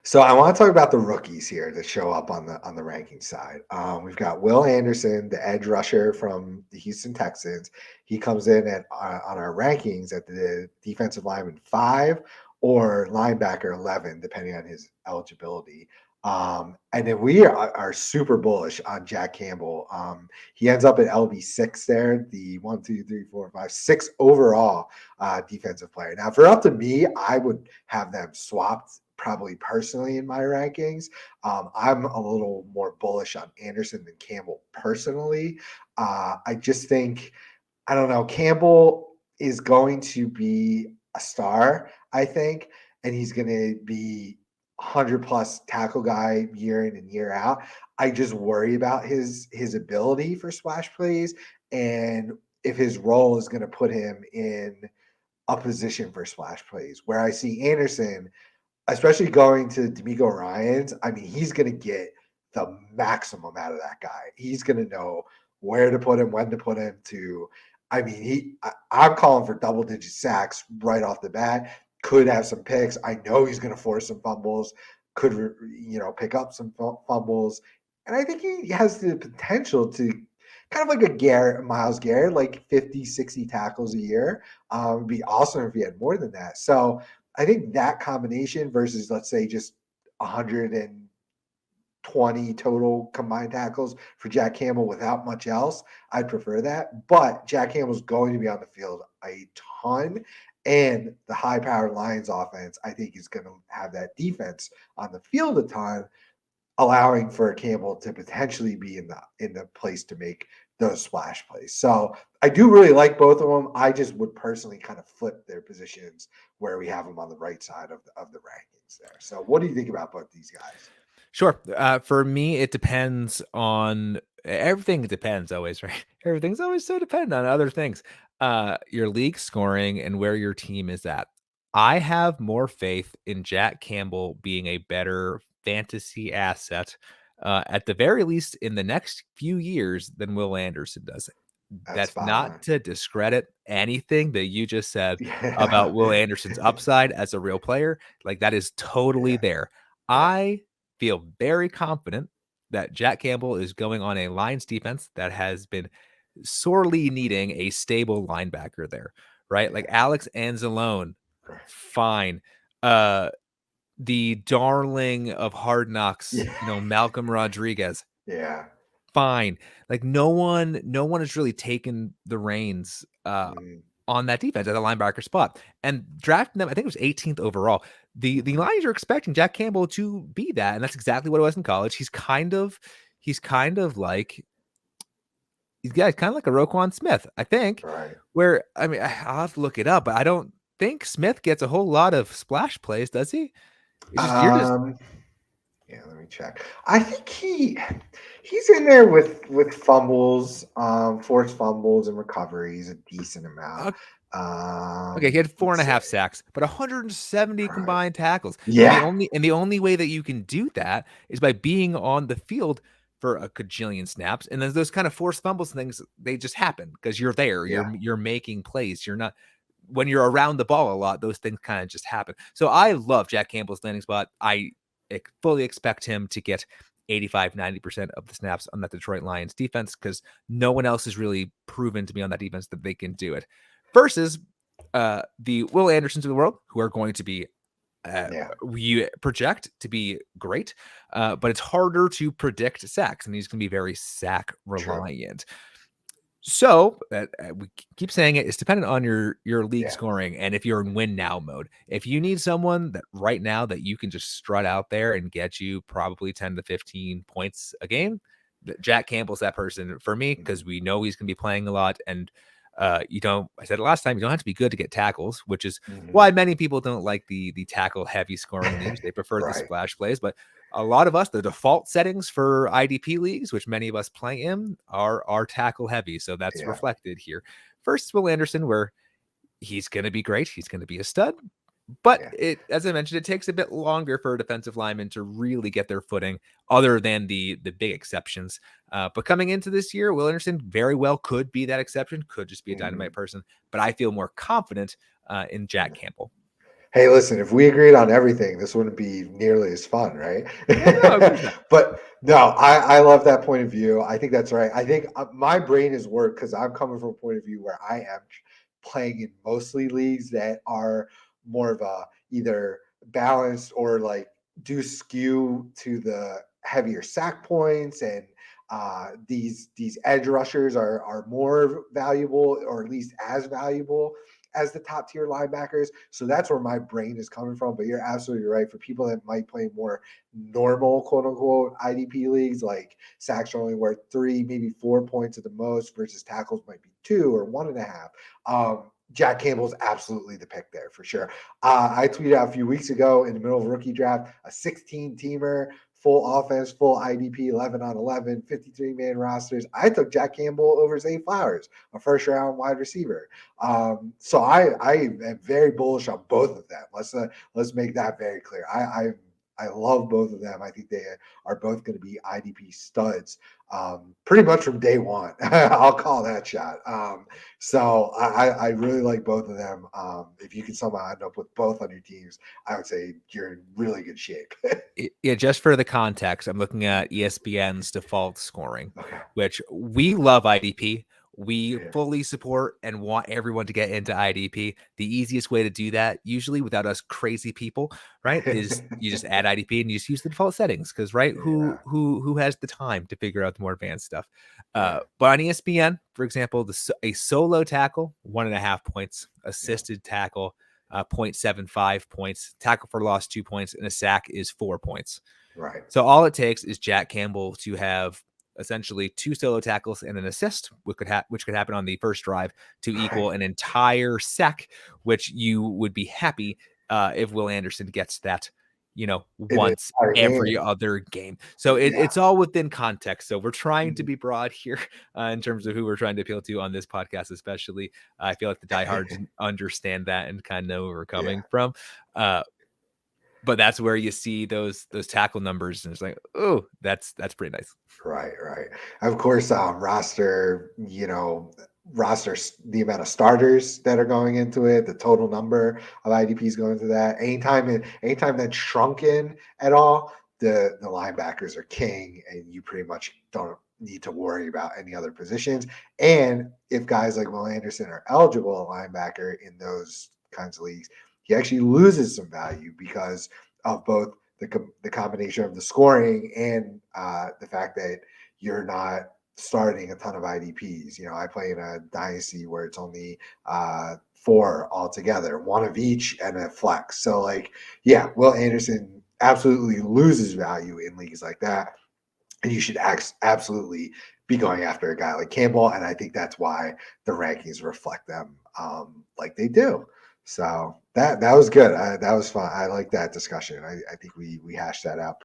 So I want to talk about the rookies here that show up on the ranking side. We've got Will Anderson, the edge rusher from the Houston Texans. He comes in at on our rankings at the defensive lineman 5 or linebacker 11, depending on his eligibility. And then we are super bullish on Jack Campbell. He ends up at LB6 there, the 1, 2, 3, 4, 5, 6 overall defensive player. Now, if it up to me, I would have them swapped probably personally in my rankings. I'm a little more bullish on Anderson than Campbell personally. I just think, I don't know, Campbell is going to be a star, I think, and he's going to be 100 plus tackle guy year in and year out. I just worry about his ability for splash plays and if his role is going to put him in a position for splash plays. Where I see Anderson, especially going to D'Amico Ryans, I mean, he's going to get the maximum out of that guy. He's going to know where to put him, when to put him to. I mean, I'm calling for double digit sacks right off the bat. Could have some picks. I know he's going to force some fumbles. Could pick up some fumbles, and I think he has the potential to kind of like Miles Garrett, like 50, 60 tackles a year. It'd be awesome if he had more than that. So I think that combination versus, let's say, just 120 total combined tackles for Jack Campbell without much else, I'd prefer that. But Jack Campbell's going to be on the field a ton. And the high-powered Lions offense, I think, is going to have that defense on the field a ton, allowing for Campbell to potentially be in the place to make those splash plays. So I do really like both of them. I just would personally kind of flip their positions where we have them on the right side of the rankings there. So what do you think about both these guys? Sure. For me, it depends on everything. Depends always, right? Everything's always so dependent on other things. Your league scoring and where your team is at. I have more faith in Jack Campbell being a better fantasy asset, at the very least in the next few years than Will Anderson does. That's That's spot not on. to discredit anything that you just said Yeah. about Will Anderson's upside as a real player. Like that is totally Yeah. there. Yeah. I feel very confident that Jack Campbell is going on a Lions defense that has been sorely needing a stable linebacker there, right? Like Yeah. Alex Anzalone, fine. Uh, the darling of Hard Knocks, Yeah. Malcolm Rodriguez, Yeah. fine. Like no one has really taken the reins Mhm. on that defense at the linebacker spot. And drafting them, I think it was 18th overall. The Mhm. Lions are expecting Jack Campbell to be that, and that's exactly what it was in college. He's kind of like he's kind of like a Roquan Smith, I think. Right. Where I mean, I'll have to look it up, but I don't think Smith gets a whole lot of splash plays, does he? It's just you're just Um, Yeah, let me check. I think he's in there with fumbles, forced fumbles and recoveries a decent amount. okay, he had four and Let's a say half sacks, but 170 right. combined tackles. And the Yeah, only way that you can do that is by being on the field for a cajillion snaps. And then those kind of forced fumbles things, they just happen because you're there. yeah, You're making plays. You're not when you're around the ball a lot, those things kind of just happen. So I love Jack Campbell's landing spot. I fully expect him to get 85, 90% of the snaps on that Detroit Lions defense because no one else has really proven to me on that defense that they can do it. Versus the Will Andersons of the world, who are going to be yeah. we project to be great, but it's harder to predict sacks, and he's going to be very sack True. reliant. So we keep saying it's dependent on your league Yeah. scoring, and if you're in win now mode. If you need someone that right now that you can just strut out there and get you probably 10 to 15 points a game, Jack Campbell's that person for me Mhm, because we know he's going to be playing a lot, and you don't. I said it last time. You don't have to be good to get tackles, which is mhm. why many people don't like the tackle heavy scoring leagues. They prefer the Right. splash plays, but a lot of us, the default settings for IDP leagues, which many of us play in, are tackle heavy. So that's Yeah. reflected here. First, Will Anderson, where he's going to be great. He's going to be a stud. But Yeah. as I mentioned, it takes a bit longer for a defensive lineman to really get their footing, other than the big exceptions. But coming into this year, Will Anderson very well could be that exception, could just be a Mhm, dynamite person. But I feel more confident in Jack mhm. Campbell. Hey, listen, if we agreed on everything, this wouldn't be nearly as fun, right? Yeah, no, of course not. But no, I love that point of view. I think that's right. I think my brain is worked because I'm coming from a point of view where I am playing in mostly leagues that are more of a either balanced or like do skew to the heavier sack points, and these edge rushers are more valuable, or at least as valuable as the top tier linebackers. So that's where my brain is coming from. But you're absolutely right. For people that might play more normal, quote unquote, IDP leagues, like sacks are only worth 3, maybe 4 points at the most, versus tackles might be 2 or 1.5. Jack Campbell's absolutely the pick there for sure. I tweeted out a few weeks ago in the middle of a rookie draft, a 16-teamer, full offense, full IDP, 11 on 11, 53-man rosters. I took Jack Campbell over Zay Flowers, a first-round wide receiver. So I am very bullish on both of them. Let's make that very clear. I love both of them. I think they are both going to be IDP studs, pretty much from day one. I'll call that shot. So I really like both of them. If you can somehow end up with both on your teams, I would say you're in really good shape. Yeah, just for the context, I'm looking at ESPN's default scoring, Okay. which we love IDP. We Yeah. fully support and want everyone to get into IDP. The easiest way to do that, usually without us crazy people, right, is you just add IDP and you just use the default settings because, right, Yeah. who has the time to figure out the more advanced stuff? Right. But on ESPN, for example, a solo tackle, 1.5 points, Yeah. assisted tackle, 0.75 points, tackle for loss, 2 points, and a sack is 4 points. Right. So all it takes is Jack Campbell to have essentially 2 solo tackles and an assist, which could happen on the first drive, to Right. equal an entire sack, which you would be happy if Will Anderson gets that, In an once entire every game. other game. So Yeah. it's all within context. So we're trying to Mhm. be broad here in terms of who we're trying to appeal to on this podcast, especially. I feel like the diehards understand that and kind of know where we're Yeah. coming from. Uh, but that's where you see those tackle numbers, and it's like, oh, that's pretty nice. Right, right. Of course, the amount of starters that are going into it, the total number of IDPs going into that. Anytime that's shrunken at all, the linebackers are king, and you pretty much don't need to worry about any other positions. And if guys like Will Anderson are eligible at linebacker in those kinds of leagues, he actually loses some value because of both the combination of the scoring and the fact that you're not starting a ton of IDPs. I play in a dynasty where it's only 4 altogether, one of each and a flex. So, like, yeah, Will Anderson absolutely loses value in leagues like that. And you should absolutely be going after a guy like Campbell. And I think that's why the rankings reflect them like they do. So that was good. That was fun. I like that discussion. I think we hashed that out.